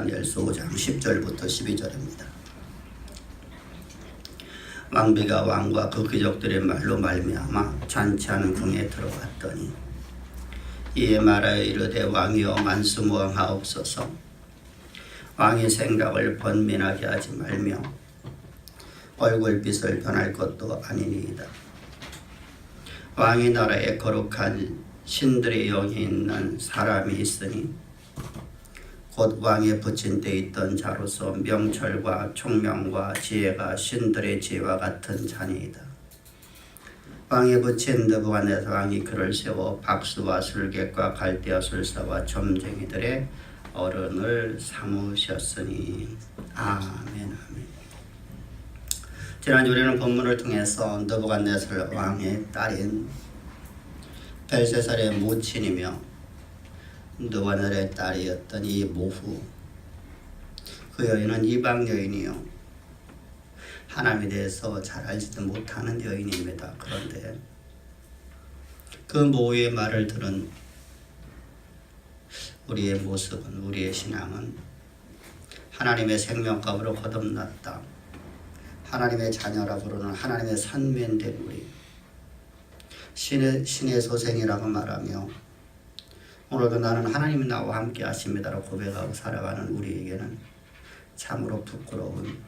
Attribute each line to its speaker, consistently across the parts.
Speaker 1: 다니엘서 5장 10절부터 12절입니다. 왕비가 왕과 그 귀족들의 말로 말미암아 잔치하는 궁에 들어갔더니 이에 말하여 이르되 왕이여 만수무강하옵소서. 왕이 생각을 번민하게 하지 말며 얼굴빛을 변할 것도 아니니이다. 왕의 나라에 거룩한 신들의 영이 있는 사람이 있으니 곧 왕에 붙인 데 있던 자로서 명철과 총명과 지혜가 신들의 지혜와 같은 자니이다. 왕에 붙인 느부갓네살 왕이 그를 세워 박수와 술객과 갈대아 술사와 점쟁이들의 어른을 삼으셨으니. 아멘. 아멘. 지난주 우리는 본문을 통해서 느부갓네살 왕의 딸인 벨사살의 모친이며 느부갓네살의 딸이었던 이 모후, 그 여인은 이방 여인이요 하나님에 대해서 잘 알지도 못하는 여인입니다. 그런데 그 모후의 말을 들은 우리의 모습은, 우리의 신앙은 하나님의 생명값으로 거듭났다, 하나님의 자녀라 부르는 하나님의 선민된 우리, 신의 소생이라고 말하며 오늘도 나는 하나님이 나와 함께 하십니다라고 고백하고 살아가는 우리에게는 참으로 부끄러운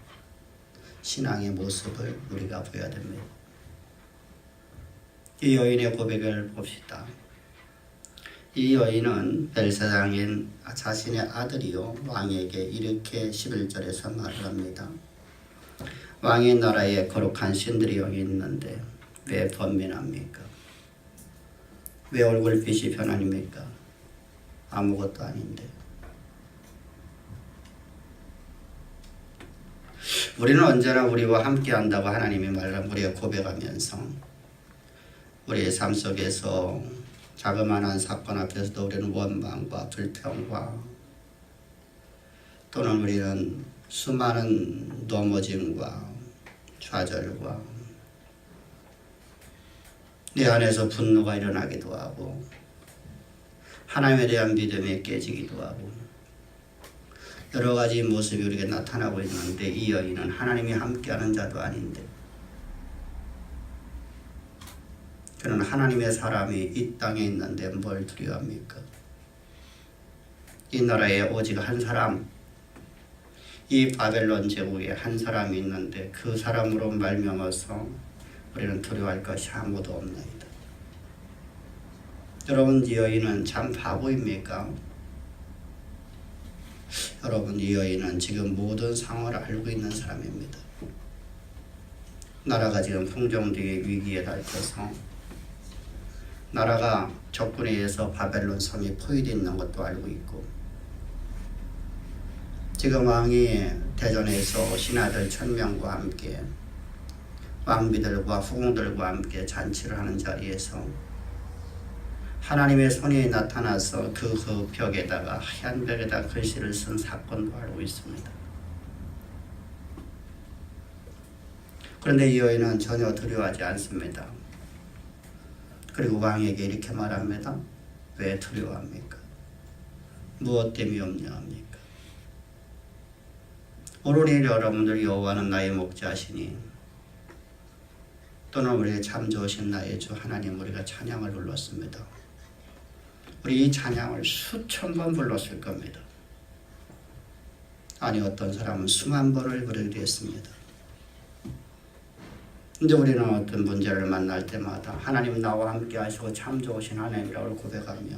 Speaker 1: 신앙의 모습을 우리가 보여야 됩니다. 이 여인의 고백을 봅시다. 이 여인은 벨사장인 자신의 아들이요 왕에게 이렇게 11절에서 말을 합니다. 왕의 나라에 거룩한 신들의 영이 있는데 왜 번민합니까? 왜 얼굴빛이 변합니까? 아무것도 아닌데. 우리는 언제나 우리와 함께 한다고 하나님이 말한 우리가 고백하면서 우리의 삶 속에서 자그마한 사건 앞에서도 우리는 원망과 불평과 또는 우리는 수많은 넘어짐과 좌절과 내 안에서 분노가 일어나기도 하고 하나님에 대한 믿음이 깨지기도 하고 여러 가지 모습이 우리에게 나타나고 있는데 이 여인은 하나님이 함께하는 자도 아닌데 그는 하나님의 사람이 이 땅에 있는데 뭘 두려워합니까? 이 나라에 오직 한 사람, 이 바벨론 제국에 한 사람이 있는데 그 사람으로 말미암아서 우리는 두려워할 것이 아무도 없나이다. 여러분, 이 여인은 참 바보입니까? 여러분, 이 여인은 지금 모든 상황을 알고 있는 사람입니다. 나라가 지금 풍정되게 위기에 닥쳐서 나라가 적군에 의해서 바벨론 성이 포위되어 있는 것도 알고 있고 지금 왕이 대전에서 신하들 1000명과 함께 왕비들과 후궁들과 함께 잔치를 하는 자리에서 하나님의 손이 나타나서 그 벽에다가 하얀 벽에다 글씨를 쓴 사건도 알고 있습니다. 그런데 이 여인은 전혀 두려워하지 않습니다. 그리고 왕에게 이렇게 말합니다. 왜 두려워합니까? 무엇 때문에 염려합니까? 오늘 여러분들 여호와는 나의 목자시니 또는 우리의 참 좋으신 나의 주 하나님 우리가 찬양을 불렀습니다. 우리 이 찬양을 수천 번 불렀을 겁니다. 아니 어떤 사람은 수만 번을 부르기도 했습니다. 근데 우리는 어떤 문제를 만날 때마다 하나님 나와 함께 하시고 참 좋으신 하나님이라고 고백하며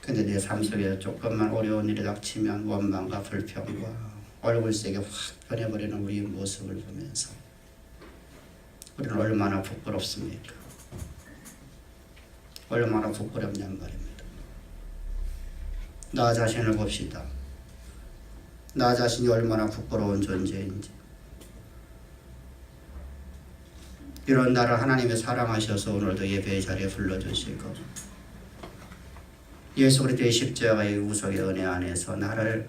Speaker 1: 근데 내 삶 속에서 조금만 어려운 일이 닥치면 원망과 불평과 얼굴색이 확 변해버리는 우리의 모습을 보면서 우리는 얼마나 부끄럽습니까? 얼마나 부끄럽냔 말입니다. 나 자신을 봅시다. 나 자신이 얼마나 부끄러운 존재인지. 이런 나를 하나님이 사랑하셔서 오늘도 예배의 자리에 불러주시고 예수 그리스도의 십자가의 우석의 은혜 안에서 나를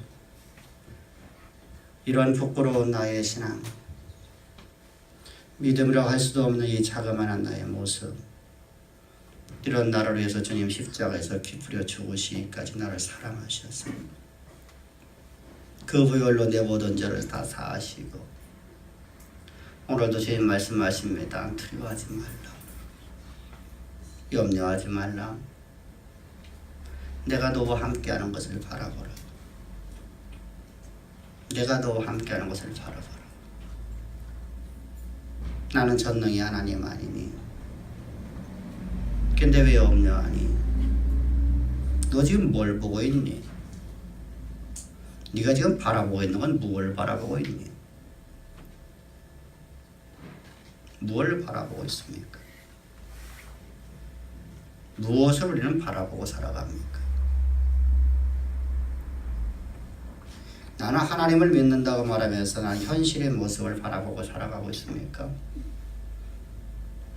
Speaker 1: 이런 부끄러운 나의 신앙, 믿음이라고 할 수도 없는 이 자그마한 나의 모습, 이런 나를 위해서 주님 십자가에서 피 뿌려 죽으시기까지 나를 사랑하셔서 그 보혈로 내 모든 죄를 다 사하시고 오늘도 주님 말씀하십니다. 두려워하지 말라. 염려하지 말라. 내가 너와 함께하는 것을 바라보라. 내가 너와 함께하는 것을 바라보라. 나는 전능의 하나님 아니니. 근데 왜 염려하니? 너 지금 뭘 보고 있니? 네가 지금 바라보고 있는 건 무엇을 바라보고 있니? 무엇을 바라보고 있습니까? 무엇을 우리는 바라보고 살아갑니까? 나는 하나님을 믿는다고 말하면서 나는 현실의 모습을 바라보고 살아가고 있습니까?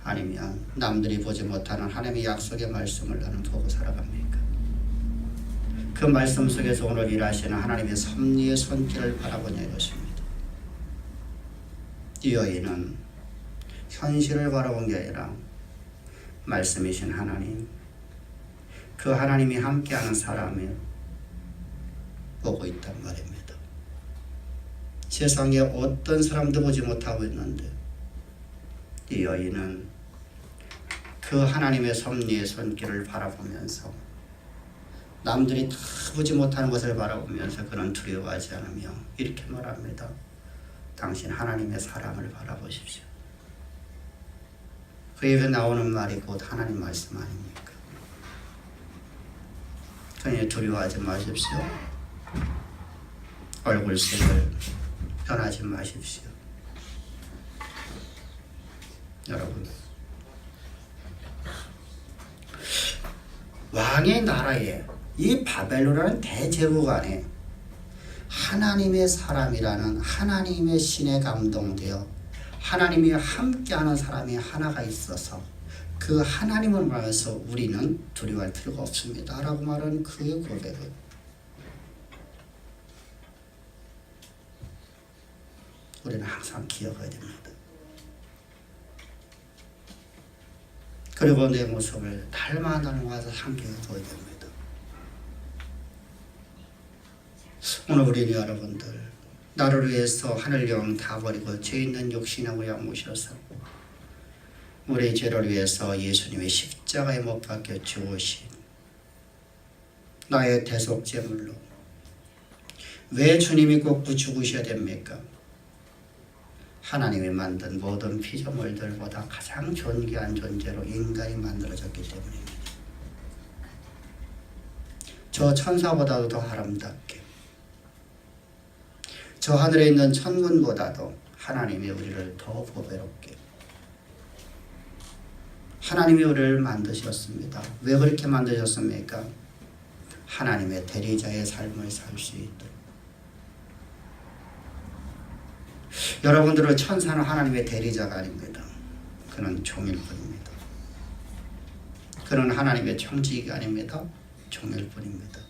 Speaker 1: 아니면 남들이 보지 못하는 하나님의 약속의 말씀을 나는 보고 살아갑니까? 그 말씀 속에서 오늘 일하시는 하나님의 섭리의 손길을 바라보냐 이것입니다. 이 여인은 현실을 바라본 게 아니라 말씀이신 하나님, 그 하나님이 함께하는 사람을 보고 있단 말입니다. 세상에 어떤 사람도 보지 못하고 있는데 이 여인은 그 하나님의 섭리의 손길을 바라보면서 남들이 다 보지 못하는 것을 바라보면서 그는 두려워하지 않으며 이렇게 말합니다. 당신 하나님의 사랑을 바라보십시오. 그 입에 나오는 말이 곧 하나님 말씀 아닙니까? 그러니 두려워하지 마십시오. 얼굴색을 변하지 마십시오. 여러분, 왕의 나라에 이 바벨론이라는 대제국 안에 하나님의 사람이라는 하나님의 신에 감동되어 하나님이 함께하는 사람이 하나가 있어서 그 하나님을 말해서 우리는 두려워할 필요가 없습니다 라고 말하는 그의 고백을 우리는 항상 기억해야 됩니다. 그리고 내 모습을 닮아가는 것을 함께 둬야 됩니다. 오늘 우리 여러분들 나를 위해서 하늘 영광 다 버리고 죄 있는 육신하고 양무셔서 우리 죄를 위해서 예수님의 십자가에 못 박혀 죽으신 나의 대속제물로 왜 주님이 꼭 죽으셔야 됩니까? 하나님이 만든 모든 피조물들보다 가장 존귀한 존재로 인간이 만들어졌기 때문입니다. 저 천사보다도 더 아름답게 저 하늘에 있는 천군보다도 하나님이 우리를 더 보배롭게 하나님이 우리를 만드셨습니다. 왜 그렇게 만드셨습니까? 하나님의 대리자의 삶을 살 수 있도록. 여러분들은 천사는 하나님의 대리자가 아닙니다. 그는 종일 뿐입니다. 그는 하나님의 청지기가 아닙니다. 종일 뿐입니다.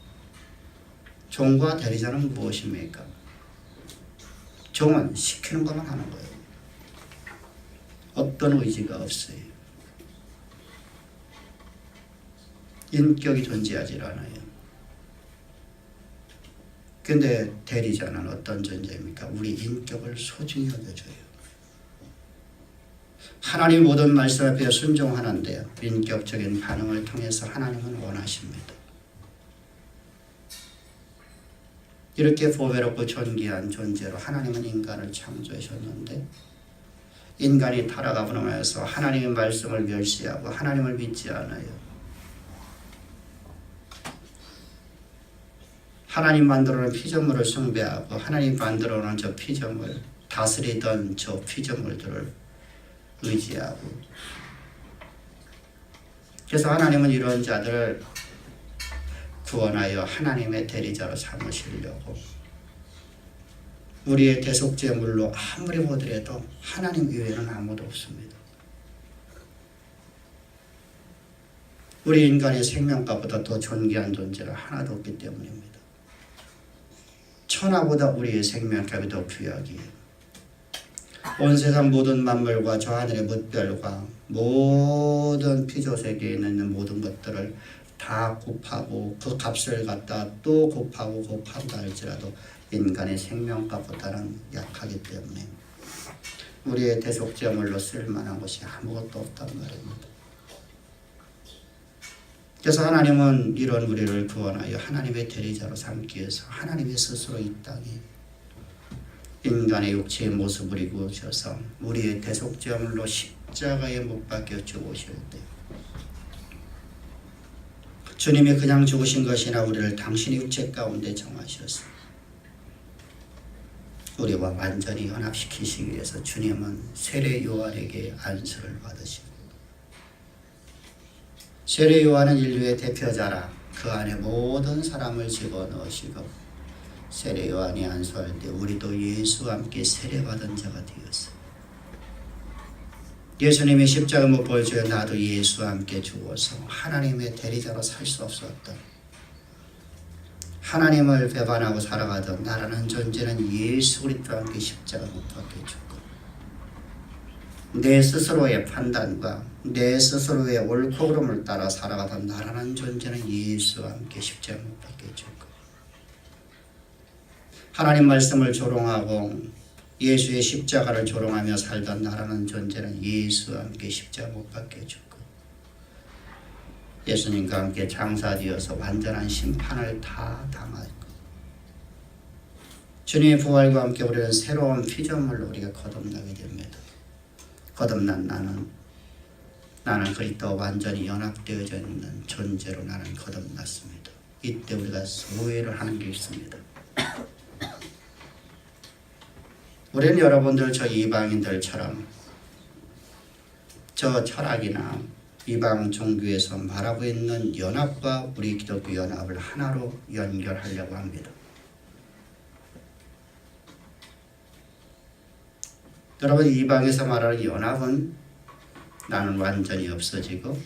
Speaker 1: 종과 대리자는 무엇입니까? 종은 시키는 것만 하는 거예요. 어떤 의지가 없어요. 인격이 존재하지 않아요. 근데 대리자는 어떤 존재입니까? 우리 인격을 소중히 여겨줘요. 하나님 모든 말씀 앞에 순종하는데 인격적인 반응을 통해서 하나님은 원하십니다. 이렇게 보배롭고 존귀한 존재로 하나님은 인간을 창조하셨는데 인간이 타락하고 나서 하나님의 말씀을 멸시하고 하나님을 믿지 않아요. 하나님 만들어놓은 피조물을 숭배하고 하나님 만들어놓은 저 피조물, 다스리던 저 피조물들을 의지하고 그래서 하나님은 이런 자들을 구원하여 하나님의 대리자로 삼으시려고 우리의 대속제물로 아무리 보더라도 하나님 이외에는 아무도 없습니다. 우리 인간의 생명가보다 더 존귀한 존재가 하나도 없기 때문입니다. 천하보다 우리의 생명값이 더 귀하기에 온 세상 모든 만물과 저 하늘의 뭇별과 모든 피조세계에 있는 모든 것들을 다 곱하고 그 값을 갖다 또 곱하고 할지라도 인간의 생명값보다는 약하기 때문에 우리의 대속제물로 쓸만한 것이 아무것도 없단 말입니다. 그래서 하나님은 이런 우리를 구원하여 하나님의 대리자로 삼기 위해서 하나님이 스스로 이 땅에 인간의 육체의 모습을 입으셔서 우리의 대속제물로 십자가에 못 박혀 죽으실 때 주님이 그냥 죽으신 것이 아니라 우리를 당신의 육체 가운데 정하셔서 우리와 완전히 연합시키시기 위해서 주님은 세례 요한에게 안수를 받으시고 세례 요한은 인류의 대표자라 그 안에 모든 사람을 집어넣으시고 세례 요한이 안수할 때 우리도 예수와 함께 세례받은 자가 되었어요. 예수님이 십자가 못 보여줘야 나도 예수와 함께 죽어서 하나님의 대리자로 살 수 없었던 하나님을 배반하고 살아가던 나라는 존재는 예수 그리스도와 함께 십자가 못 박혀 죽고 내 스스로의 판단과 내 스스로의 옳고 그름을 따라 살아가던 나라는 존재는 예수와 함께 십자가 못 박혀 죽고 하나님 말씀을 조롱하고 예수의 십자가를 조롱하며 살던 나라는 존재는 예수와 함께 십자가 못 박혀 죽고 예수님과 함께 장사되어서 완전한 심판을 다 당하고 주님의 부활과 함께 우리는 새로운 피조물로 우리가 거듭나게 됩니다. 거듭난 나는 그리스도와 완전히 연합되어져 있는 존재로 나는 거듭났습니다. 이때 우리가 소회를 하는 게 있습니다. 우리는 여러분들 저 이방인들처럼 저 철학이나 이방 종교에서 말하고 있는 연합과 우리 기독교 연합을 하나로 연결하려고 합니다. 여러분 이방에서 말하는 연합은 나는 완전히 없어지고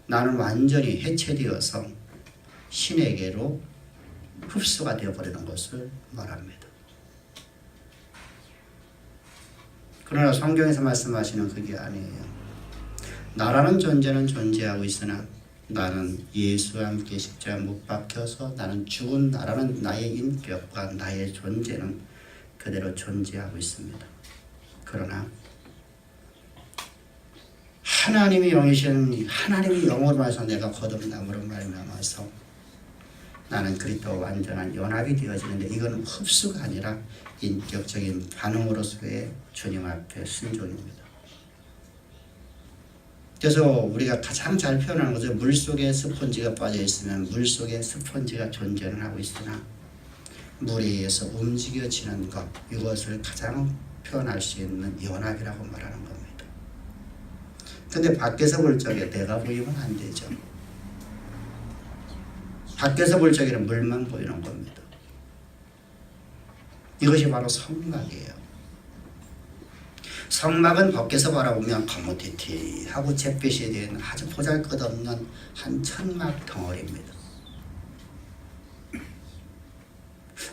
Speaker 1: 나는 완전히 해체되어서 신에게로 흡수가 되어버리는 것을 말합니다. 그러나 성경에서 말씀하시는 그게 아니에요. 나라는 존재는 존재하고 있으나 나는 예수와 함께 십자가에 못 박혀서 나는 죽은 나라는 나의 인격과 나의 존재는 그대로 존재하고 있습니다. 그러나 하나님이 영이신 하나님이 영으로 말해서 내가 거듭남으로 말미암아서 나는 그리스도와 완전한 연합이 되어지는데 이건 흡수가 아니라 인격적인 반응으로서의 주님 앞에 순종입니다. 그래서 우리가 가장 잘 표현하는 것은 물속에 스펀지가 빠져 있으면 물속에 스펀지가 존재는 하고 있으나 물에 의해서 움직여지는 것 이것을 가장 표현할 수 있는 연합이라고 말하는 겁니다. 근데 밖에서 볼 적에 내가 보이면 안 되죠. 밖에서 볼 적에는 물만 보이는 겁니다. 이것이 바로 성막이에요. 성막은 밖에서 바라보면 거무튀튀하고 잿빛이 된 아주 보잘것없는 한 천막 덩어리입니다.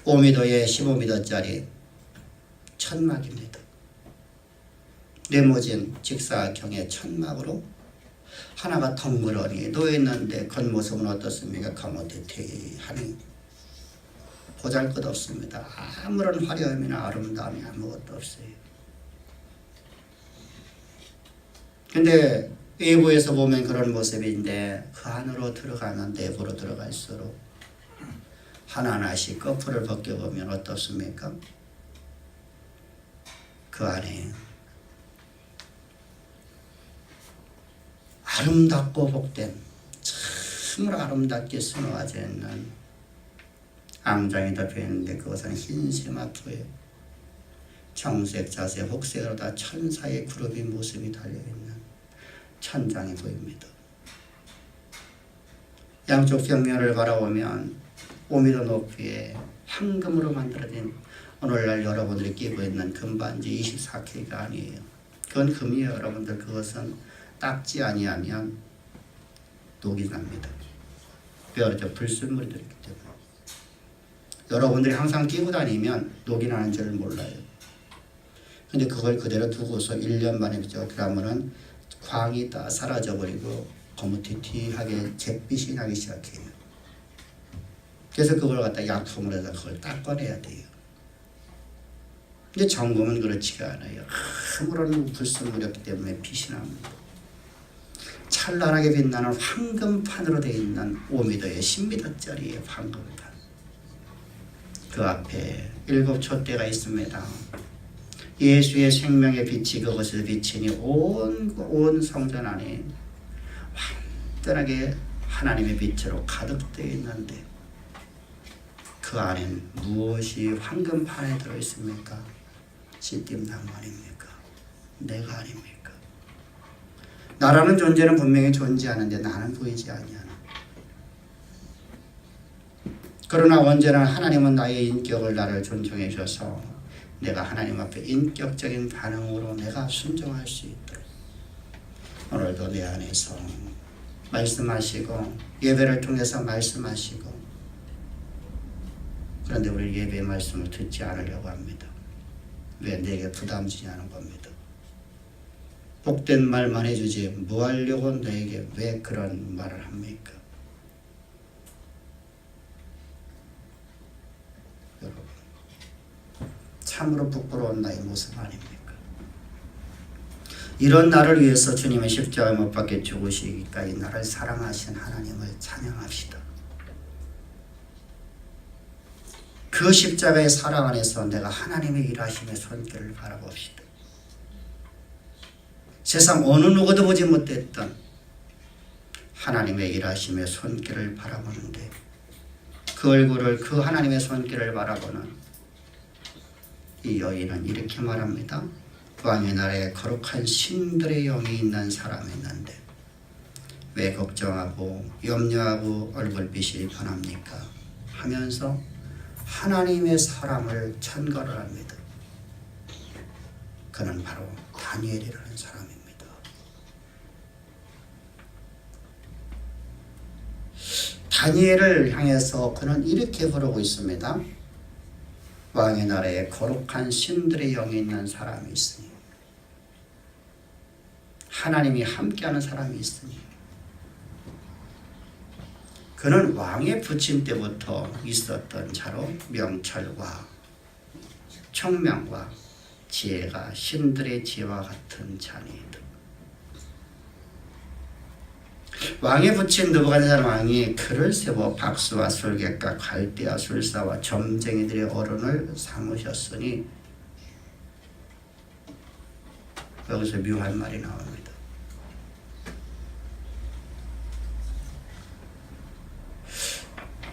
Speaker 1: 5m에 15m짜리 천막입니다. 네모진 직사각형의 천막으로 하나가 덩그러니 놓여있는데 겉모습은 어떻습니까? 거무튀튀하니 보잘것없습니다. 아무런 화려함이나 아름다움이 아무것도 없어요. 근데 외부에서 보면 그런 모습인데 그 안으로 들어가면 내부로 들어갈수록 하나하나씩 거풀을 벗겨보면 어떻습니까? 그 안에 아름답고 복된 참으로 아름답게 수놓아져 있는 앙장이 덮여있는데 그것은 흰 세마토에 정색, 자색, 혹색으로 다 천사의 그룹이 모습이 달려있는 천장이 보입니다. 양쪽 벽면을 바라보면 5m 높이의 황금으로 만들어진 오늘날 여러분들이 끼고 있는 금반지 24K가 아니에요. 그건 금이에요. 여러분들 그것은 닦지 아니하면 녹이 납니다. 뼈를 불순물이 들기 때문에 여러분들이 항상 끼고 다니면 녹이 나는 줄 몰라요. 근데 그걸 그대로 두고서 1년 만에 그러면은 광이 다 사라져버리고 거무튀튀하게 잿빛이 나기 시작해요. 그래서 그걸 갖다 약품을 해서 그걸 닦아내야 돼요. 근데 정금은 그렇지가 않아요. 아무런 불순물이었기 때문에 빛이 납니다. 찬란하게 빛나는 황금판으로 되어 있는 5m에 10m짜리의 황금판. 그 앞에 7 촛대가 있습니다. 예수의 생명의 빛이 그것을 비치니 온 성전 안에 완전하게 하나님의 빛으로 가득되어 있는데 그 안엔 무엇이 황금판에 들어있습니까? 시딤나무 아닙니까? 내가 아닙니까? 나라는 존재는 분명히 존재하는데 나는 보이지 아니하나. 그러나 언제나 하나님은 나의 인격을 나를 존중해 주셔서 내가 하나님 앞에 인격적인 반응으로 내가 순종할 수 있도록 오늘도 내 안에서 말씀하시고 예배를 통해서 말씀하시고 그런데 우리 예배의 말씀을 듣지 않으려고 합니다. 왜? 내게 부담 지냐는 겁니다. 복된 말만 해주지 뭐 하려고 너에게 왜 그런 말을 합니까? 여러분 참으로 부끄러운 나의 모습 아닙니까? 이런 나를 위해서 주님은 십자가에 못 박혀 죽으시기까지 나를 사랑하신 하나님을 찬양합시다. 그 십자가의 사랑 안에서 내가 하나님의 일하심의 손길을 바라봅시다. 세상 어느 누구도 보지 못했던 하나님의 일하심의 손길을 바라보는데 그 얼굴을 그 하나님의 손길을 바라보는 이 여인은 이렇게 말합니다. 왕의 나라에 거룩한 신들의 영이 있는 사람이 있는데 왜 걱정하고 염려하고 얼굴빛이 변합니까? 하면서 하나님의 사람을 천거를 합니다. 그는 바로 다니엘이라는 사람입니다. 다니엘을 향해서 그는 이렇게 부르고 있습니다. 왕의 나라에 거룩한 신들의 영이 있는 사람이 있으니 하나님이 함께하는 사람이 있으니 그는 왕의 부친 때부터 있었던 자로 명철과 총명과 지혜가 신들의 지혜와 같은 자니이다. 왕의 부친 느부갓네살 왕이 그를 세워 박수와 술객과 갈대와 술사와 점쟁이들의 어른을 삼으셨으니 여기서 묘한 말이 나옵니다.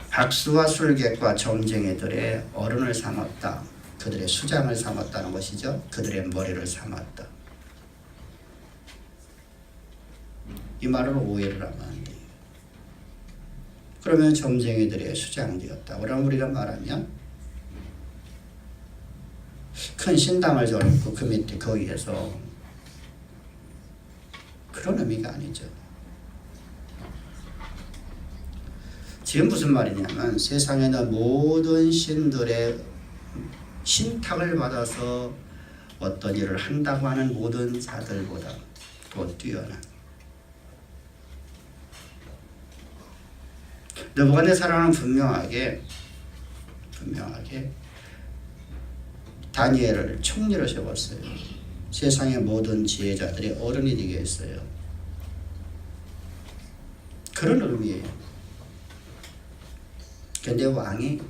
Speaker 1: 박수와 술객과 점쟁이들의 어른을 삼았다. 그들의 수장을 삼았다는 것이죠. 그들의 머리를 삼았다. 이 말로 오해를 하면 안 돼요. 그러면 점쟁이들의 수장이 되었다. 그럼 우리가 말하면 큰 신당을 저놓고 그 밑에 거기에서 그런 의미가 아니죠. 지금 무슨 말이냐면 세상에 있는 모든 신들의 신탁을 받아서 어떤 일을 한다고 하는 모든 자들보다 더 뛰어난 느부갓네살은 분명하게 다니엘을 총리로 세웠어요. 세상의 모든 지혜자들의 어른이 되게 했어요. 그런 의미예요. 그런데 왕이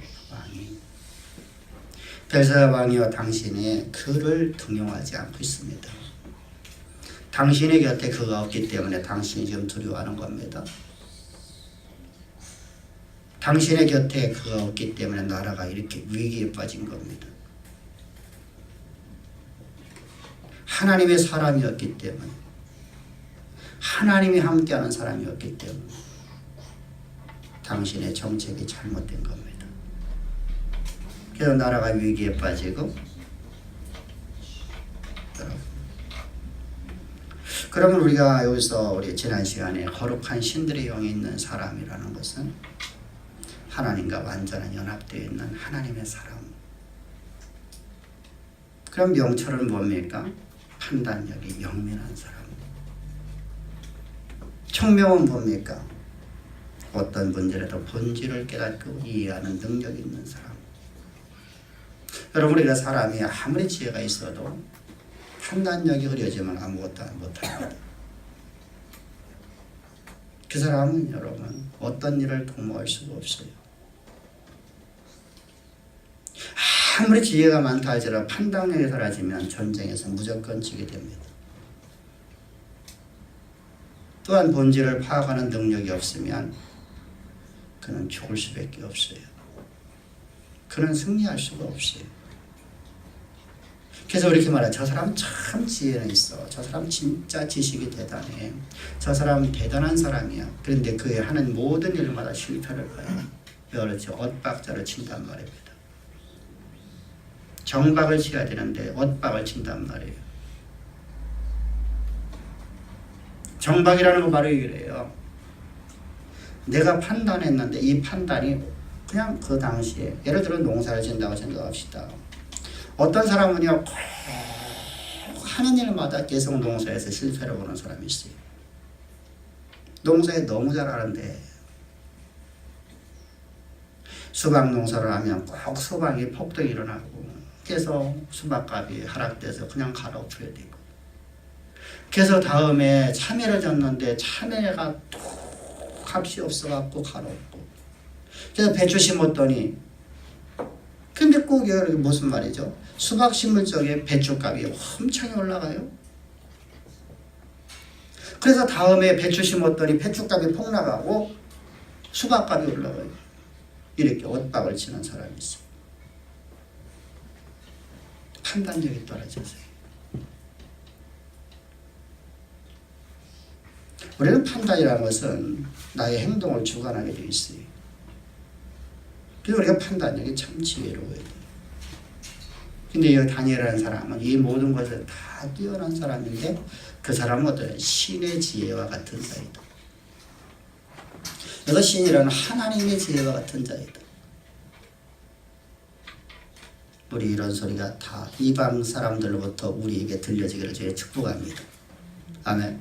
Speaker 1: 벨사살 왕이와 당신이 그를 등용하지 않고 있습니다. 당신의 곁에 그가 없기 때문에 당신이 지금 두려워하는 겁니다. 당신의 곁에 그가 없기 때문에 나라가 이렇게 위기에 빠진 겁니다. 하나님의 사람이었기 때문에 하나님이 함께하는 사람이었기 때문에 당신의 정책이 잘못된 겁니다. 그래서 나라가 위기에 빠지고 그러면 우리가 여기서 우리 지난 시간에 거룩한 신들의 영이 있는 사람이라는 것은 하나님과 완전한 연합되어 있는 하나님의 사람. 그럼 명철은 뭡니까? 판단력이 영민한 사람. 총명은 뭡니까? 어떤 문제라도 본질을 깨닫고 이해하는 능력이 있는 사람. 여러분, 우리가 사람이 아무리 지혜가 있어도 판단력이 흐려지면 아무것도 못합니다. 그 사람은 여러분 어떤 일을 도모할 수가 없어요. 아무리 지혜가 많다 할지라도 판단력이 사라지면 전쟁에서 무조건 지게 됩니다. 또한 본질을 파악하는 능력이 없으면 그는 죽을 수밖에 없어요. 그는 승리할 수가 없어요. 그래서 이렇게 말해요. 저 사람 참 지혜는 있어. 저 사람 진짜 지식이 대단해. 저 사람 대단한 사람이야. 그런데 그의 하는 모든 일마다 실패를 봐요. 그렇죠. 엇박자를 친단 말입니다. 정박을 쳐야 되는데 엇박을 친단 말이에요. 정박이라는 거 바로 이래요. 내가 판단했는데 이 판단이 그냥 그 당시에 예를 들어 농사를 짓는다고 생각합시다. 어떤 사람은요 꼭 하는 일마다 계속 농사에서 실패를 보는 사람이 있어요. 농사에 너무 잘하는데 수박 농사를 하면 꼭 수박이 폭등이 일어나고 계속 수박값이 하락돼서 그냥 갈아엎어야 되고, 그래서 다음에 참외를 졌는데 참외가 또 값이 없어갖고 갈아엎고, 그래서 배추 심었더니 근데 꼭 여기 무슨 말이죠? 수박 심을 적에 배추값이 엄청 올라가요. 그래서 다음에 배추 심었더니 배추값이 폭락하고 수박값이 올라가요. 이렇게 엇박을 치는 사람이 있어요. 판단력이 떨어져서요. 우리는 판단이라는 것은 나의 행동을 주관하게 되어 있어요. 그래서 우리가 판단력이 참 지혜로워야 돼요. 근데 이 다니엘이라는 사람은 이 모든 것을 다 뛰어난 사람인데 그 사람은 어떤 신의 지혜와 같은 자이다. 그래서 신이라는 하나님의 지혜와 같은 자이다. 우리 이런 소리가 다 이방 사람들로부터 우리에게 들려지기를 주의 축복합니다. 아멘.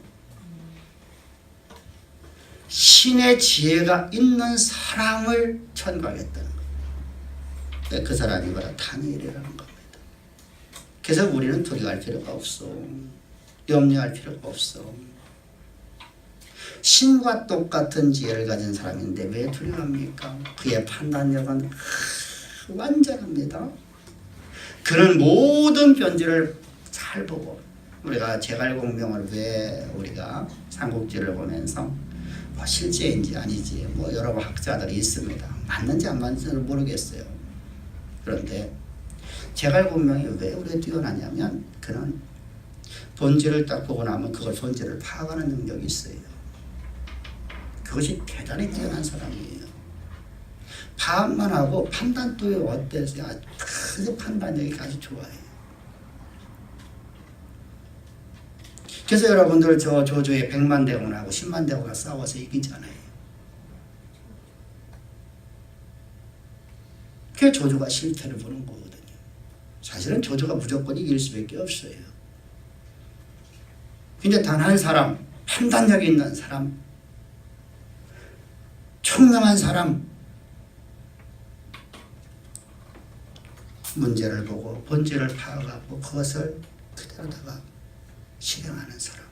Speaker 1: 신의 지혜가 있는 사람을 천거하겠다는 거예요. 그 사람이 바로 다니엘이라는 겁니다. 그래서 우리는 두려워할 필요가 없어. 염려할 필요가 없어. 신과 똑같은 지혜를 가진 사람인데 왜 두려워합니까? 그의 판단력은 완전합니다. 그는 모든 변질을 잘 보고, 우리가 제갈공명을 왜 우리가 삼국지를 보면서 뭐 실제인지 아니지 뭐 여러 학자들이 있습니다. 맞는지 안 맞는지는 모르겠어요. 그런데 제갈공명이 왜 우리가 뛰어나냐면 그는 본질을 딱 보고 나면 그걸 본질을 파악하는 능력이 있어요. 그것이 대단히 뛰어난 사람이에요. 파악만 하고 판단도 어때서요? 아주 판단력이 아주 좋아요. 그래서 여러분들 저 조조에 100만 대군하고 10만 대군하고 싸워서 이기잖아요. 그게 조조가 실패를 보는 거거든요. 사실은 조조가 무조건 이길 수밖에 없어요. 근데 단 한 사람, 판단력이 있는 사람, 총명한 사람, 문제를 보고 본질을 파악하고 그것을 그대로다가 실행하는 사람.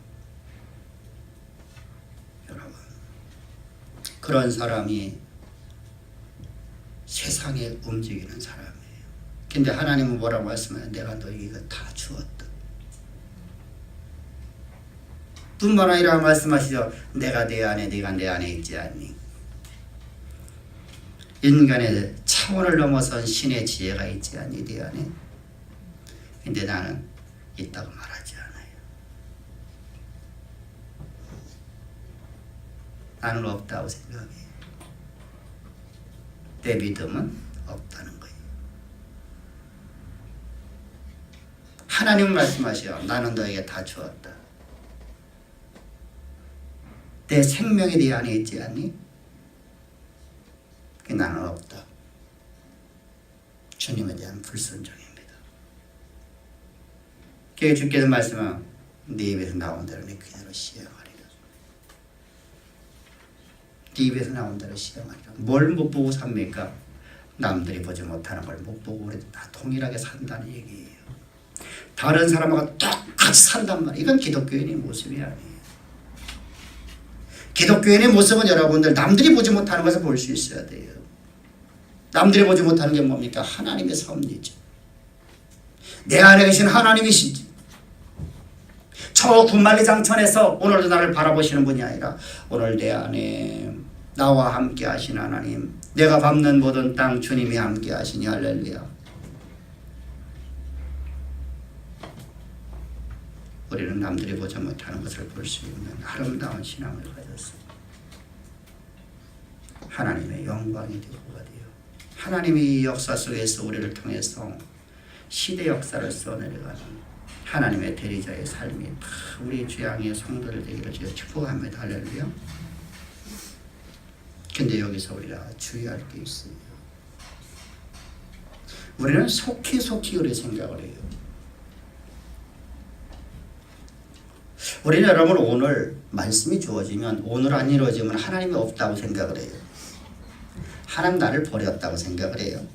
Speaker 1: 여러분, 그런 사람이 세상에 움직이는 사람이에요. 근데 하나님은 뭐라고 말씀해요? 내가 너에게 이거 다 주었다. 뿐만 아니라 말씀하시죠. 내가 내 안에, 네가 내 안에 있지 않니? 인간의 차원을 넘어선 신의 지혜가 있지 않니 네 안에? 근데 나는 있다고 말하지 않아요. 나는 없다고 생각해요. 내 믿음은 없다는 거예요. 하나님은 말씀하셔. 나는 너에게 다 주었다. 내 생명이 네 안에 있지 않니? 나는 없다. 주님에 대한 불순종입니다. 그게 주께서 말씀은 네 입에서 나온 대로 네 그대로 시행하리라. 네 입에서 나온 대로 시행하리라. 뭘 못 보고 삽니까? 남들이 보지 못하는 걸 못 보고 우리도 다 동일하게 산다는 얘기예요. 다른 사람하고 똑같이 산단 말이에요. 이건 기독교인의 모습이 아니에요. 기독교인의 모습은 여러분들 남들이 보지 못하는 것을 볼 수 있어야 돼요. 남들이 보지 못하는 게 뭡니까? 하나님의 섭리죠. 내 안에 계신 하나님이신지. 저 군만리장천에서 오늘도 나를 바라보시는 분이 아니라 오늘 내 안에 나와 함께 하신 하나님, 내가 밟는 모든 땅 주님이 함께 하시니 할렐루야. 우리는 남들이 보지 못하는 것을 볼 수 있는 아름다운 신앙을 가졌습니다. 하나님의 영광이 되고가 돼요. 하나님이 역사 속에서 우리를 통해서 시대 역사를 써내려가는 하나님의 대리자의 삶이 다 우리 주양의 성도들 되기를 주여 축복합니다. 할렐루야. 근데 여기서 우리가 주의할 게 있어요. 우리는 속히 우리 생각을 해요. 우리는 여러분 오늘 말씀이 주어지면 오늘 안 이루어지면 하나님이 없다고 생각을 해요. 하나님 나를 버렸다고 생각을 해요.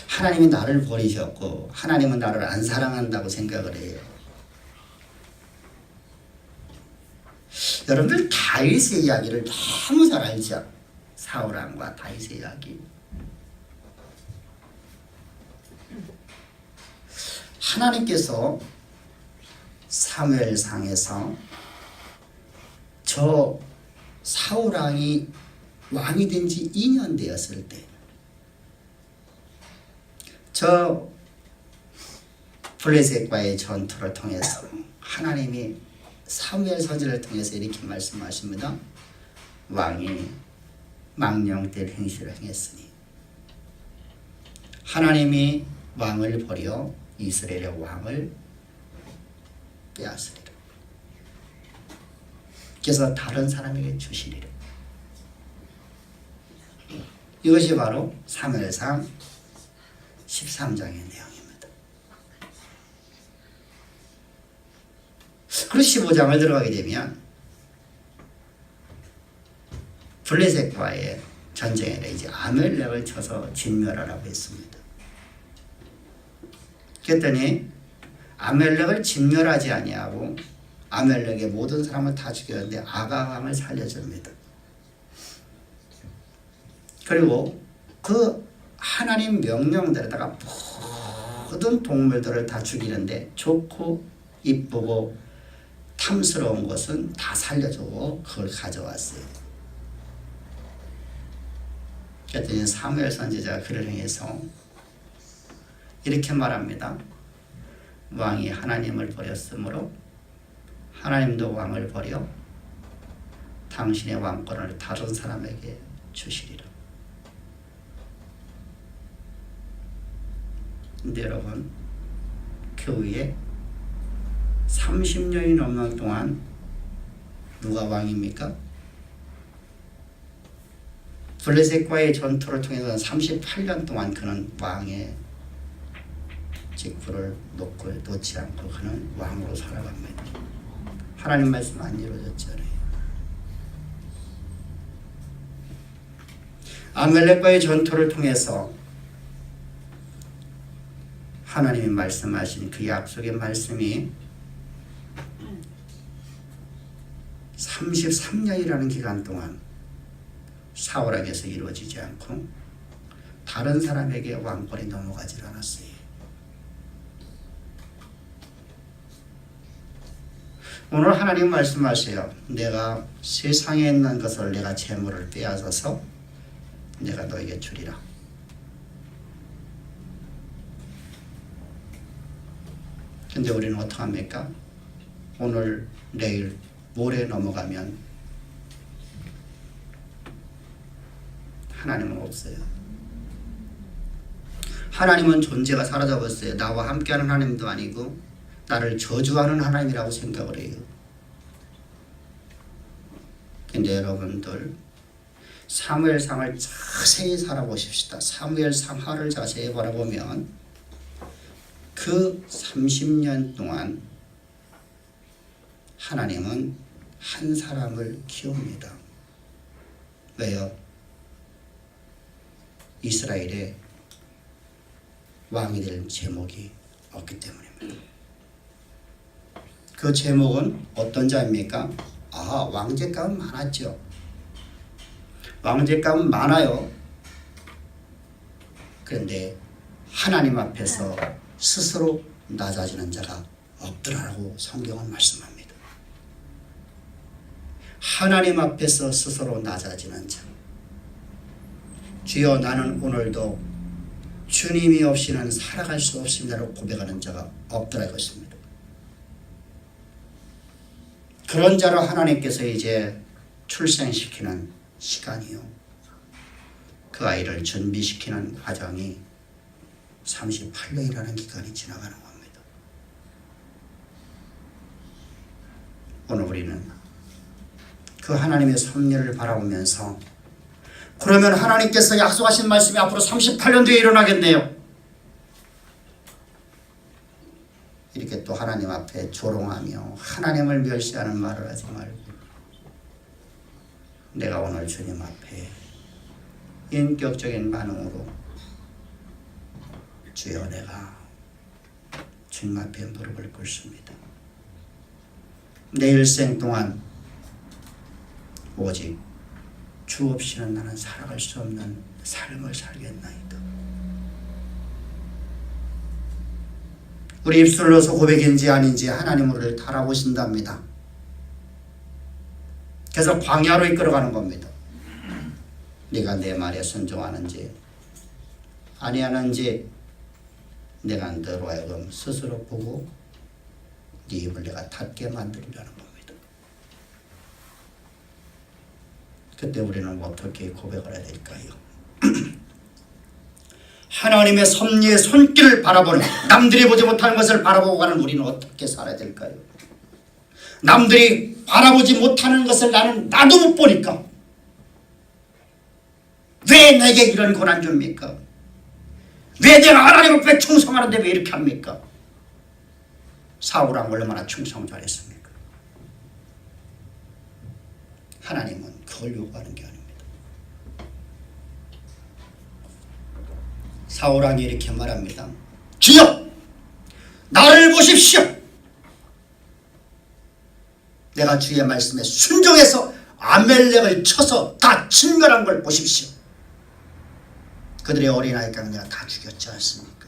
Speaker 1: 하나님이 나를 버리셨고 하나님은 나를 안 사랑한다고 생각을 해요. 여러분들 다윗의 이야기를 너무 잘 알죠? 사울왕과 다윗의 이야기. 하나님께서 사무엘상에서 저 사울왕이 왕이 된 지 2년 되었을 때 저 블레셋과의 전투를 통해서 하나님이 사무엘 선지를 통해서 이렇게 말씀하십니다. 왕이 망령될 행실을 행했으니 하나님이 왕을 버려 이스라엘의 왕을 빼앗으리라. 그래서 다른 사람에게 주시리라. 이것이 바로 사무엘상 13장의 내용입니다. 그리고 15장을 들어가게 되면 블레셋과의 전쟁에 이제 아멜렉을 쳐서 진멸하라고 했습니다. 그랬더니 아멜렉을 진멸하지 아니하고 아멜렉의 모든 사람을 다 죽였는데 아가왕을 살려줍니다. 그리고 그 하나님 명령대로다가 모든 동물들을 다 죽이는데 좋고 이쁘고 탐스러운 것은 다 살려주고 그걸 가져왔어요. 그랬더니 사무엘 선지자가 그를 향해서 이렇게 말합니다. 왕이 하나님을 버렸으므로 하나님도 왕을 버려 당신의 왕권을 다른 사람에게 주시리라. 근데 여러분 그 후에 30년이 넘는 동안 누가 왕입니까? 블레셋과의 전투를 통해서 38년 동안 그는 왕의 직분을 놓지 않고 그는 왕으로 살아갑니다. 하나님 말씀 안 이루어졌잖아요. 아멜렉과의 전투를 통해서 하나님이 말씀하신 그 약속의 말씀이 33년이라는 기간 동안 사울에게서 이루어지지 않고 다른 사람에게 왕권이 넘어가지 않았어요. 오늘 하나님 말씀하세요. 내가 세상에 있는 것을 내가 재물을 빼앗아서 내가 너에게 주리라. 근데 우리는 어떡합니까? 오늘, 내일, 모레 넘어가면 하나님은 없어요. 하나님은 존재가 사라져버렸어요. 나와 함께하는 하나님도 아니고 나를 저주하는 하나님이라고 생각을 해요. 근데 여러분들 사무엘상을 자세히 살아보십시다. 사무엘상하를 자세히 바라보면 그 30년 동안 하나님은 한 사람을 키웁니다. 왜요? 이스라엘에 왕이 될 제목이 없기 때문입니다. 그 제목은 어떤 자입니까? 왕제감은 많았죠. 왕제감은 많아요. 그런데 하나님 앞에서 스스로 낮아지는 자가 없더라고 성경은 말씀합니다. 하나님 앞에서 스스로 낮아지는 자. 주여 나는 오늘도 주님이 없이는 살아갈 수 없습니다라고 고백하는 자가 없더라고 했습니다. 그런 자를 하나님께서 이제 출생시키는 시간이요. 그 아이를 준비시키는 과정이 38년이라는 기간이 지나가는 겁니다. 오늘 우리는 그 하나님의 섭리를 바라보면서 그러면 하나님께서 약속하신 말씀이 앞으로 38년 뒤에 일어나겠네요. 이렇게 또 하나님 앞에 조롱하며 하나님을 멸시하는 말을 하지 말고 내가 오늘 주님 앞에 인격적인 반응으로 주여 내가 주님 앞에 무릎을 꿇습니다. 내 일생 동안 오직 주 없이는 나는 살아갈 수 없는 삶을 살겠나이다. 우리 입술로서 고백인지 아닌지 하나님 우리를 달아보신답니다. 그래서 광야로 이끌어가는 겁니다. 네가 내 말에 순종하는지 아니하는지 내가 너로 하여금 스스로 보고 네 입을 내가 닫게 만들리라는 겁니다. 그때 우리는 어떻게 고백을 해야 될까요? 하나님의 섭리의 손길을 바라보는, 남들이 보지 못하는 것을 바라보고 가는 우리는 어떻게 살아야 될까요? 남들이 바라보지 못하는 것을 나도 못 보니까 왜 내게 이런 고난 줍니까? 왜 내가 하나님 앞에 충성하는데 왜 이렇게 합니까? 사울왕 얼마나 충성 잘했습니까? 하나님은 그걸 요구하는 게 아닙니다. 사울왕이 이렇게 말합니다. 주여 나를 보십시오. 내가 주의 말씀에 순종해서 아멜렉을 쳐서 다 진멸한 걸 보십시오. 그들의 어린아이가 내가 다 죽였지 않습니까?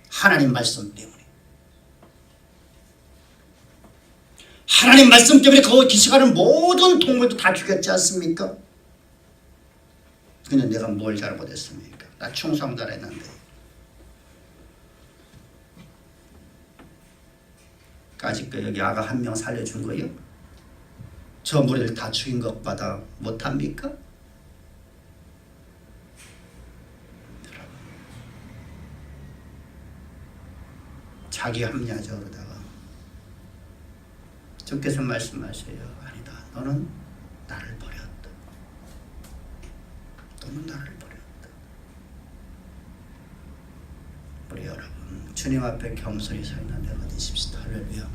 Speaker 1: 하나님 말씀 때문에, 하나님 말씀 때문에 그 기식하는 모든 동물도 다 죽였지 않습니까? 근데 내가 뭘 잘못했습니까? 나 충성 잘했는데. 아직도 여기 아가 한 명 살려준 거예요? 저 무리를 다 죽인 것보다 못합니까? 자기 합리화죠. 그러다가 주께서 말씀하세요. 아니다. 너는 나를 버렸다. 너는 나를 버렸다. 우리 여러분 주님 앞에 겸손히 서 있는 내가 되십시오. 할렐루야.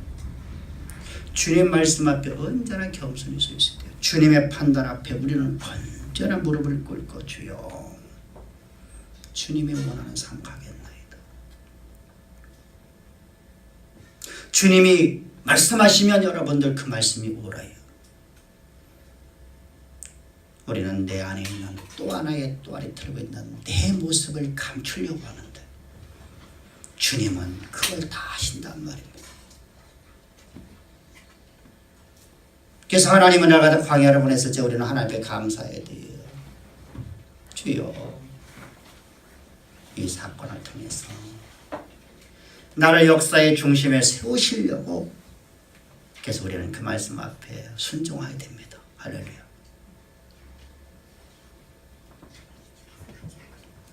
Speaker 1: 주님 말씀 앞에 언제나 겸손히 서 있을 때요. 주님의 판단 앞에 우리는 언제나 무릎을 꿇고 주여 주님이 원하는 삶 가겠나이다. 주님이 말씀하시면 여러분들 그 말씀이 오라요. 우리는 내 안에 있는 또 하나의 또아리 틀고 있는 내 모습을 감추려고 하는데 주님은 그걸 다 하신단 말입니다. 그래서 하나님은 나가다 광야를 보냈을 때 우리는 하나님께 감사해야 돼요. 주여 이 사건을 통해서 나를 역사의 중심에 세우시려고 그래서 우리는 그 말씀 앞에 순종해야 됩니다. 할렐루야.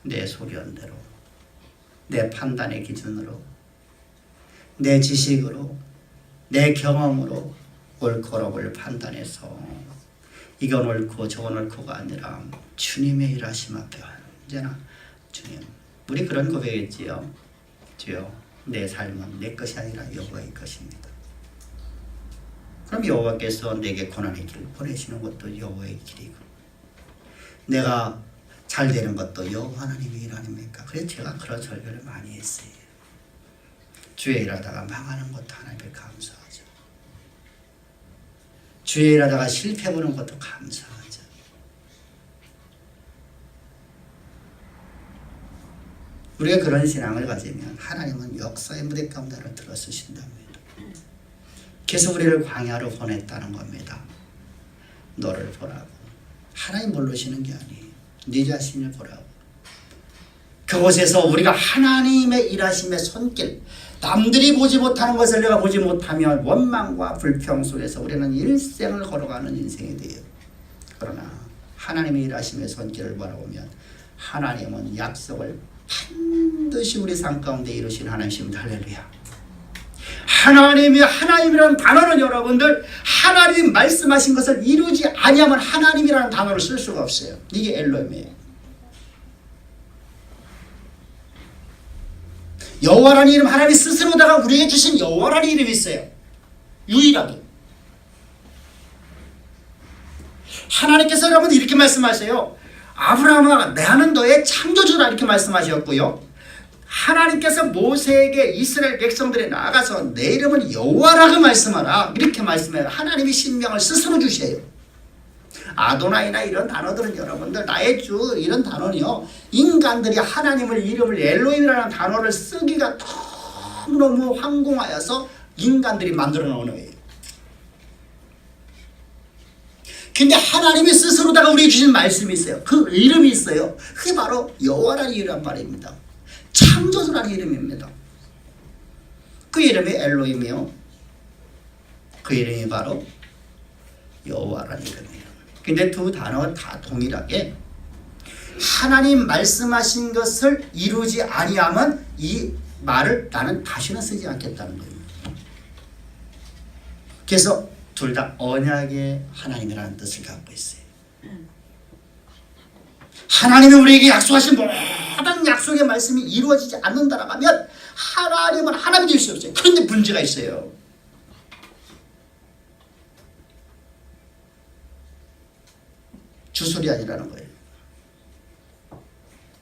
Speaker 1: 내 소견대로 내 판단의 기준으로 내 지식으로 내 경험으로 옳고그름을 판단해서 이건 옳고 저건 옳고가 아니라 주님의 일하심 앞에 언제나 주님 우리 그런 고백했지요. 주여 내 삶은 내 것이 아니라 여호와의 것입니다. 그럼 여호와께서 내게 고난의 길을 보내시는 것도 여호와의 길이고 내가 잘 되는 것도 여호와 하나님의 일 아닙니까? 그래서 제가 그런 설교를 많이 했어요. 주의 일하다가 망하는 것도 하나님께 감사하죠. 주의 일하다가 실패보는 것도 감사하죠. 우리가 그런 신앙을 가지면 하나님은 역사의 무대 가운데를 들어쓰신답니다. 그래서 우리를 광야로 보냈다는 겁니다. 너를 보라고. 하나님 모르시는 게 아니에요. 네 자신을 보라고. 그곳에서 우리가 하나님의 일하심의 손길, 남들이 보지 못하는 것을 내가 보지 못하면 원망과 불평 속에서 우리는 일생을 걸어가는 인생이 돼요. 그러나 하나님의 일하심의 손길을 바라보면 하나님은 약속을 반드시 우리 삶 가운데 이루신 하나님이십니다. 할렐루야. 하나님이라는 단어는 여러분들 하나님 말씀하신 것을 이루지 아니하면 하나님이라는 단어를 쓸 수가 없어요. 이게 엘로힘이에요. 여호와라는 이름, 하나님 스스로다가 우리에게 주신 여호와라는 이름이 있어요. 유일하게. 하나님께서 여러분 이렇게 말씀하세요. 아브라함아 나는 너의 창조주다 이렇게 말씀하셨고요. 하나님께서 모세에게 이스라엘 백성들에 나가서 내 이름은 여호와라고 말씀하라 이렇게 말씀해요. 하나님이 신명을 스스로 주셔요. 아도나이나 이런 단어들은 여러분들 나의 주 이런 단어는요 인간들이 하나님을 이름을 엘로힘이라는 단어를 쓰기가 너무 황공하여서 인간들이 만들어 놓은 거예요. 근데 하나님이 스스로다가 우리에게 주신 말씀이 있어요. 그 이름이 있어요. 그게 바로 여호와라는 이름이란 말입니다. 창조주라는 이름입니다. 그 이름이 엘로힘이요. 그 이름이 바로 여호와라는 이름이에요. 근데 두 단어가 다 동일하게 하나님 말씀하신 것을 이루지 아니하면 이 말을 나는 다시는 쓰지 않겠다는 거예요. 그래서 둘 다 언약의 하나님이라는 뜻을 갖고 있어요. 하나님이 우리에게 약속하신 모든 약속의 말씀이 이루어지지 않는다라고 하면 하나님은 하나님이 될 수 없어요. 그런데 문제가 있어요. 주술이 아니라는 거예요.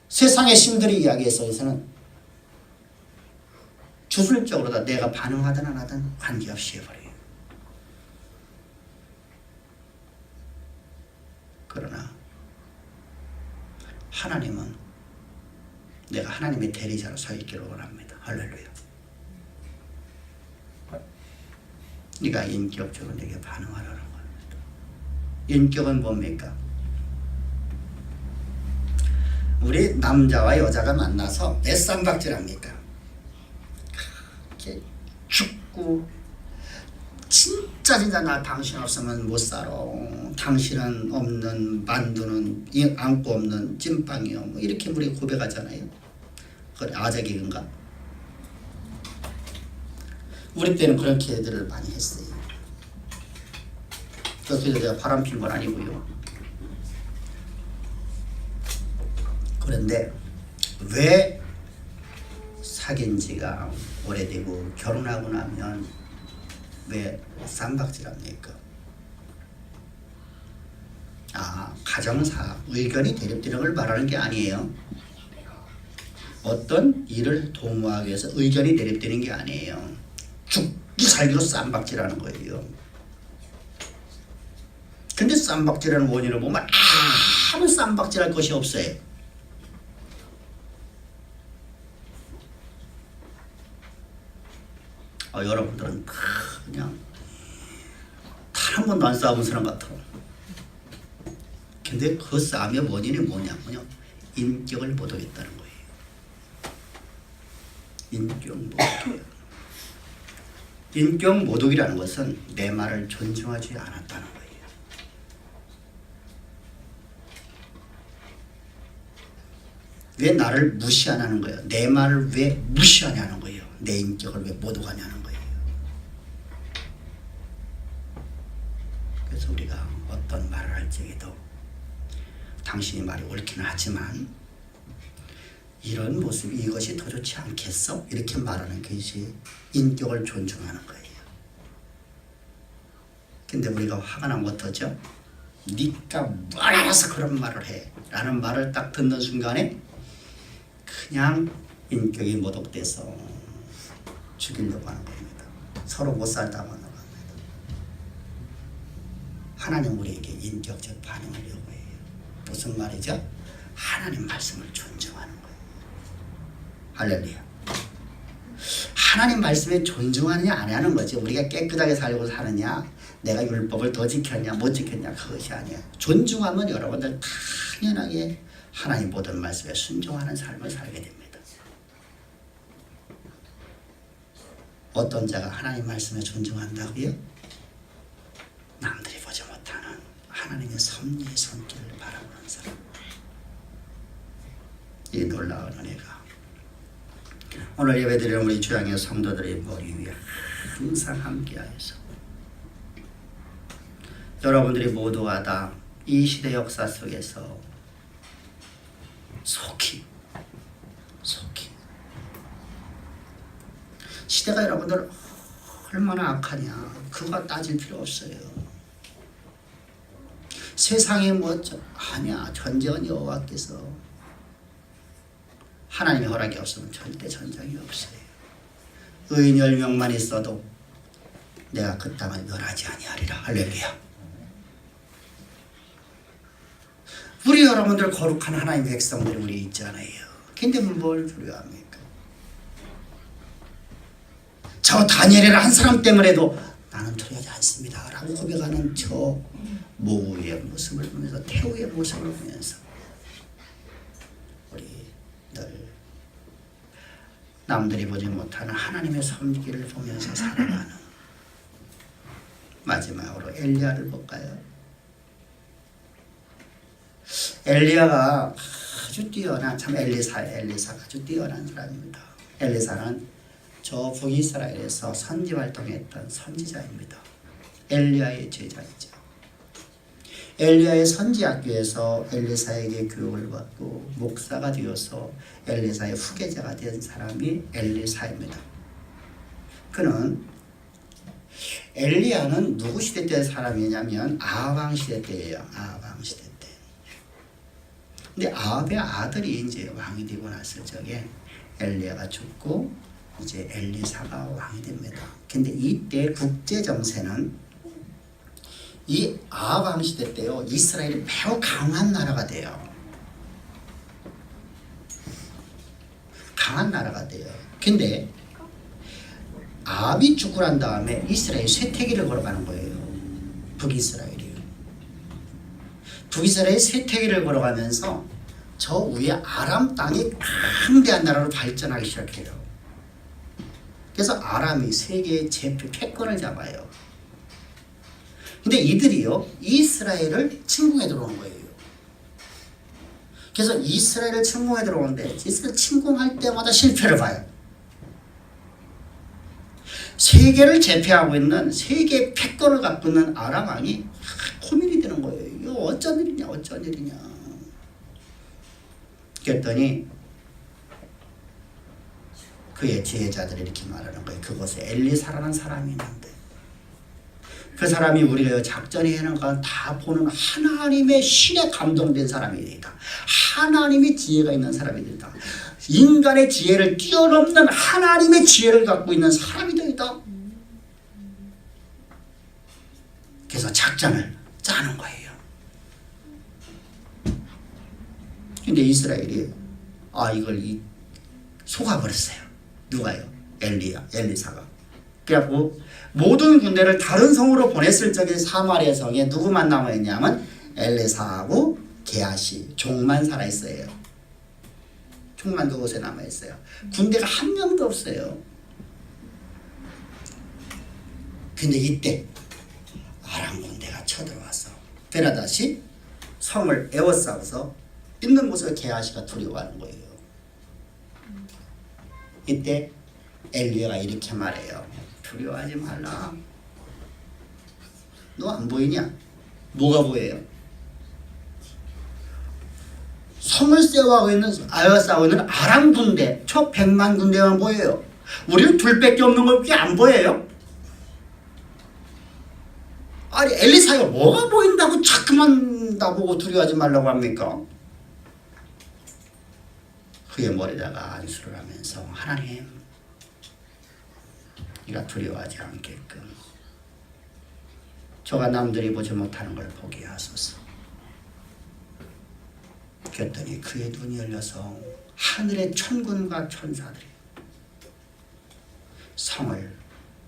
Speaker 1: 세상의 신들의 이야기에 서에서는 주술적으로 다 내가 반응하든 안 하든 관계없이 해버려요. 그러나 하나님은 내가 하나님의 대리자로 서 있기를 원합니다. 할렐루야. 네가 인격적으로 내게 반응하라는 겁니다. 인격은 뭡니까? 우리 남자와 여자가 만나서 몇 쌈박질합니까? 이렇게 죽고 진짜 나 당신 없으면 못 살아. 당신은 없는 만두는 안고 없는 찐빵이요. 뭐 이렇게 우리 고백하잖아요. 그건 아재개그인가? 우리 때는 그렇게 애들을 많이 했어요. 그래서 내가 바람 핀 건 아니고요. 그런데 왜 사귄 지가 오래되고 결혼하고 나면 왜 쌈박질합니까? 가정사 의견이 대립되는 걸 말하는 게 아니에요. 어떤 일을 도모하기 위해서 의견이 대립되는 게 아니에요. 죽기 살기로 쌈박질하는 거예요. 근데 쌈박질하는 원인을 보면 아무 쌈박질할 것이 없어요. 여러분들은 그냥 단 한 번도 안 싸운 사람 같아. 근데 그 싸움의 원인이 뭐냐면요, 인격을 못 하겠다는 거예요. 인격 모독이에요. 인격 모독이라는 것은 내 말을 존중하지 않았다는 거예요. 왜 나를 무시 안 하는 거예요? 내 말을 왜 무시하냐는 거예요. 내 인격을 왜 모독하냐는 거예요. 그래서 우리가 어떤 말을 할 적에도 당신이 말이 옳기는 하지만 이런 모습, 이것이 더 좋지 않겠어? 이렇게 말하는 것이 인격을 존중하는 거예요. 근데 우리가 화가 나면 어떠죠? 니가 뭘 알아서 그런 말을 해 라는 말을 딱 듣는 순간에 그냥 인격이 모독돼서 죽이려고 하는 겁니다. 서로 못 살다만 하는 겁니다. 하나님 우리에게 인격적 반응을 요구해요. 무슨 말이죠? 하나님 말씀을 존중하는 거예요. 할렐루야. 하나님 말씀에 존중하느냐 안 하는 거지. 우리가 깨끗하게 살고 사느냐, 내가 율법을 더 지켰냐 못 지켰냐 그것이 아니야. 존중하면 여러분들 당연하게 하나님 모든 말씀에 순종하는 삶을 살게 됩니다. 어떤 자가 하나님 말씀에 존중한다고요? 남들이 보지 못하는 하나님의 섭리의 손길을 바라보는 사람. 이 놀라운 은혜가 오늘 예배드리는 우리 주양의 성도들의 머리 위에 항상 함께하여서 여러분들이 모두가 다 이 시대 역사 속에서 속히 시대가 여러분들 얼마나 악하냐 그거 따질 필요 없어요. 세상에 뭐 아니야 전쟁은 여호와께서 하나님의 허락이 없으면 절대 전쟁이 없어요. 의인 10명만 있어도 내가 그 땅을 멸하지 아니하리라. 할렐루야. 우리 여러분들 거룩한 하나님의 백성들이 우리 있잖아요. 근데 뭘 두려워합니까? 저 다니엘이라는 한 사람 때문에도 나는 두려워하지 않습니다 라고 고백하는 저 모우의 모습을 보면서 태우의 모습을 보면서 우리 늘 남들이 보지 못하는 하나님의 섭리를 보면서 살아가는 마지막으로 엘리야를 볼까요? 엘리야가 아주 뛰어난 참 엘리사가 아주 뛰어난 사람입니다. 엘리사는 저 북이스라엘에서 선지 활동했던 선지자입니다. 엘리야의 제자이죠. 엘리야의 선지학교에서 엘리사에게 교육을 받고 목사가 되어서 엘리사의 후계자가 된 사람이 엘리사입니다. 그는 엘리야는 누구 시대 때 사람이냐면 아합 시대 때예요. 아합 시대 때. 근데 아합의 아들이 이제 왕이 되고 났을 적에 엘리야가 죽고 이제 엘리사가 왕이 됩니다. 근데 이때 국제 정세는 이 아합 왕 시대 때요 이스라엘이 매우 강한 나라가 돼요. 강한 나라가 돼요. 근데 아합이 죽고 난 다음에 이스라엘이 쇠퇴기를 걸어가는 거예요. 북이스라엘이요. 북이스라엘이 쇠퇴기를 걸어가면서 저 위에 아람 땅이 강대한 나라로 발전하기 시작해요. 그래서 아람이 세계의 패권을 잡아요. 근데 이들이요 이스라엘을 침공해 들어온 거예요. 그래서 이스라엘을 침공해 들어오는데 이스라엘 침공할 때마다 실패를 봐요. 세계를 제패하고 있는 세계의 패권을 갖고 있는 아람 왕이 고민이 되는 거예요. 이거 어쩐 일이냐. 그랬더니 그의 지혜자들이 이렇게 말하는 거예요. 그곳에 엘리사라는 사람이 있는데 그 사람이 우리가 작전에 하는 건 다 보는 하나님의 신에 감동된 사람이 되다. 하나님의 지혜가 있는 사람이 되다. 인간의 지혜를 뛰어넘는 하나님의 지혜를 갖고 있는 사람이 되다. 그래서 작전을 짜는 거예요. 근데 이스라엘이 이걸 속아버렸어요. 누가요? 엘리사가. 그래갖고 모든 군대를 다른 성으로 보냈을 적에 사마리아 성에 누구만 남아있냐면 엘리사하고 게하시 종만 살아있어요. 종만 그곳에 남아있어요. 군대가 한 명도 없어요. 근데 이때 아람 군대가 쳐들어와서 베라다시 성을 에워싸워서 있는 곳에 게하시가 두려워하는 거예요. 이때 엘리야가 이렇게 말해요. 두려워하지 말라. 너 안 보이냐? 뭐가 보여요? 성을 세워하고 있는 에워싸고 있는 아람 군대 저 100만 군대만 보여요. 우리는 둘밖에 없는 걸 그게 안 보여요? 아니 엘리사가 뭐가 보인다고 자꾸만 나보고 두려워하지 말라고 합니까? 그의 머리다가 안수를 하면서 하나님 네가 두려워하지 않게끔 저가 남들이 보지 못하는 걸 보게 하소서. 그랬더니 그의 눈이 열려서 하늘의 천군과 천사들이 성을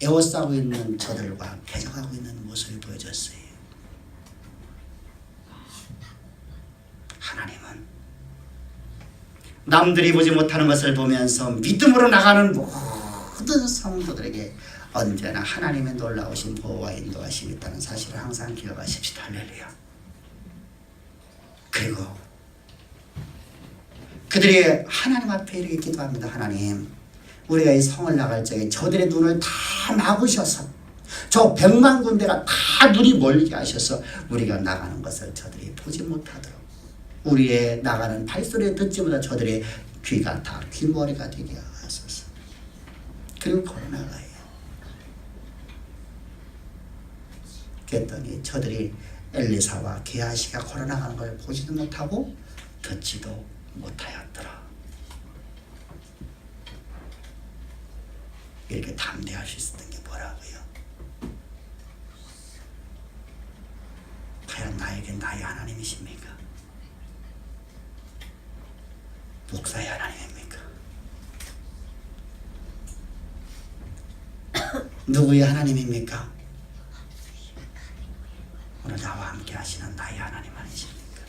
Speaker 1: 에워싸고 있는 저들과 대적하고 있는 모습이 보여졌어요. 하나님은 남들이 보지 못하는 것을 보면서 믿음으로 나가는 모든 성도들에게 언제나 하나님의 놀라우신 보호와 인도하심이 있다는 사실을 항상 기억하십시다. 할렐루야. 그리고 그들이 하나님 앞에 이렇게 기도합니다. 하나님, 우리가 이 성을 나갈 적에 저들의 눈을 다 막으셔서 저 100만 군대가 다 눈이 멀게 하셔서 우리가 나가는 것을 저들이 보지 못하도록 우리의 나가는 발소리를 듣지 못한 저들의 귀가 다 귀머리가 되게 하소서. 그리고 걸어나가요. 그랬더니 저들이 엘리사와 게하시가 걸어나가는 걸 보지도 못하고 듣지도 못하였더라. 이렇게 담대할 수 있었던 게 뭐라고요? 과연 나에게 나의 하나님이십니까? 목사의 하나님입니까? 누구의 하나님입니까? 오늘 나와 함께 하시는 나의 하나님 아니십니까?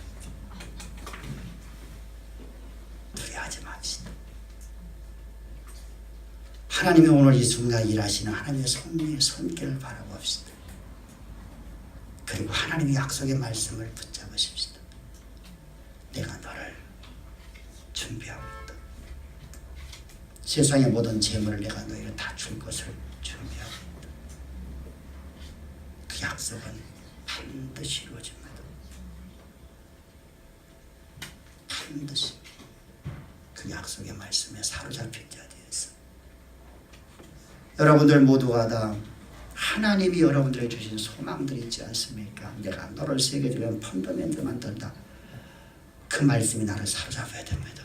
Speaker 1: 두려워하지 맙시다. 하나님이 오늘 이 순간 일하시는 하나님의 성령의 손길을 바라봅시다. 그리고 하나님의 약속의 말씀을 붙잡으십시다. 내가 너를 준비하고 있다. 세상의 모든 재물을 내가 너에게 다 줄 것을 준비하고 있다. 그 약속은 반드시 이루어집니다. 반드시 그 약속의 말씀에 사로잡힌 자 되어서 여러분들 모두가 다 하나님이 여러분들에게 주신 소망들이 있지 않습니까? 내가 너를 새겨주면 펀더멘트 만든다. 그 말씀이 나를 사로잡아야 됩니다.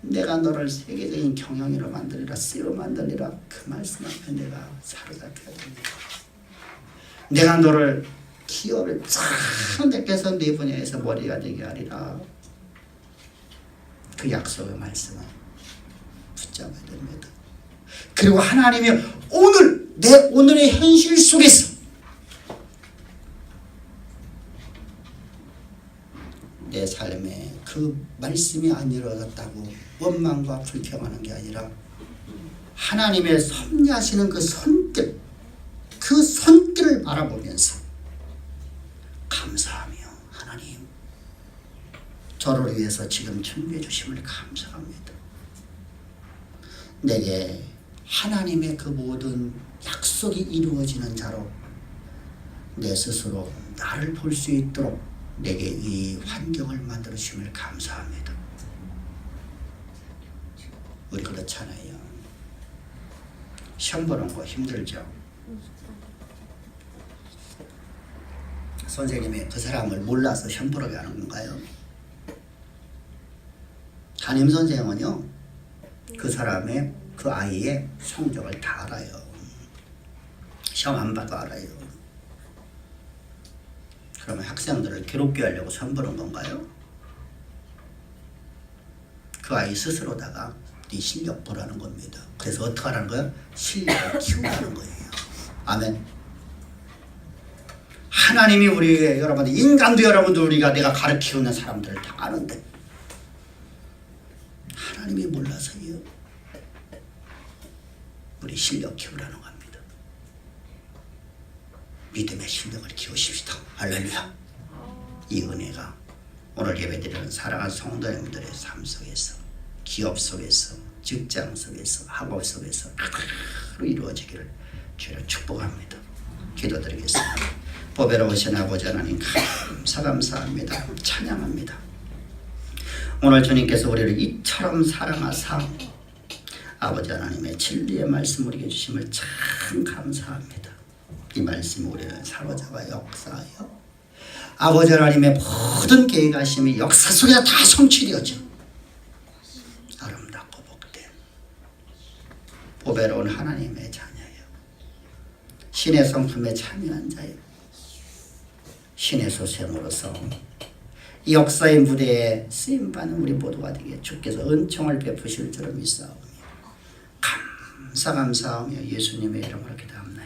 Speaker 1: 내가 너를 세계적인 경영인으로 만들리라, CEO 만들리라. 그 말씀 앞에 내가 사로잡혀야 됩니다. 내가 너를 기업을 쫙 내께서 네 분야에서 머리가 되게 하리라. 그 약속의 말씀을 붙잡아야 됩니다. 그리고 하나님이 오늘 내 오늘의 현실 속에서 내 삶에 그 말씀이 안 이루어졌다고 원망과 불평하는 게 아니라 하나님의 섭리하시는 그 손길, 그 손길을 바라보면서 감사하며 하나님 저를 위해서 지금 준비해 주심을 감사합니다. 내게 하나님의 그 모든 약속이 이루어지는 자로 내 스스로 나를 볼 수 있도록 내게 이 환경을 만들어 주심을 감사합니다. 우리 그렇잖아요. 시험 보는 거 힘들죠. 선생님이 그 사람을 몰라서 시험 보러 가는 건가요? 담임 선생님은요, 그 사람의 그 아이의 성적을 다 알아요. 시험 안 봐도 알아요. 그러면 학생들을 괴롭게 하려고 시험 보는 건가요? 그 아이 스스로다가 네 실력 보라는 겁니다. 그래서 어떻게 하라는 거예요? 실력을 키우라는 거예요. 아멘. 하나님이 우리 여러분들, 인간도 여러분들 우리가 내가 가르치는 사람들을 다 아는데 하나님이 몰라서요. 우리 실력 키우라는 겁니다. 믿음의 실력을 키우십시다. 할렐루야. 이 은혜가 오늘 예배드리는 사랑하는 성도님들의 삶 속에서, 기업 속에서, 직장 속에서, 학업 속에서 하루 이루어지기를 주로 축복합니다. 기도드리겠습니다. 보배로우신 아버지 하나님 감사합니다. 찬양합니다. 오늘 주님께서 우리를 이처럼 사랑하사 아버지 하나님의 진리의 말씀 우리에게 주심을 참 감사합니다. 이 말씀을 우리는 사로잡아 역사하여 아버지 하나님의 모든 계획하심이 역사 속에서 다 성취되었죠. 아름답고 복된 보배로운 하나님의 자녀예요. 신의 성품에 참여한 자예요. 신의 소생으로서 이 역사의 무대에 쓰임받는 우리 모두가 되게 주께서 은총을 베푸실 줄을 믿사오며 감사하며 예수님의 이름으로 기도합니다.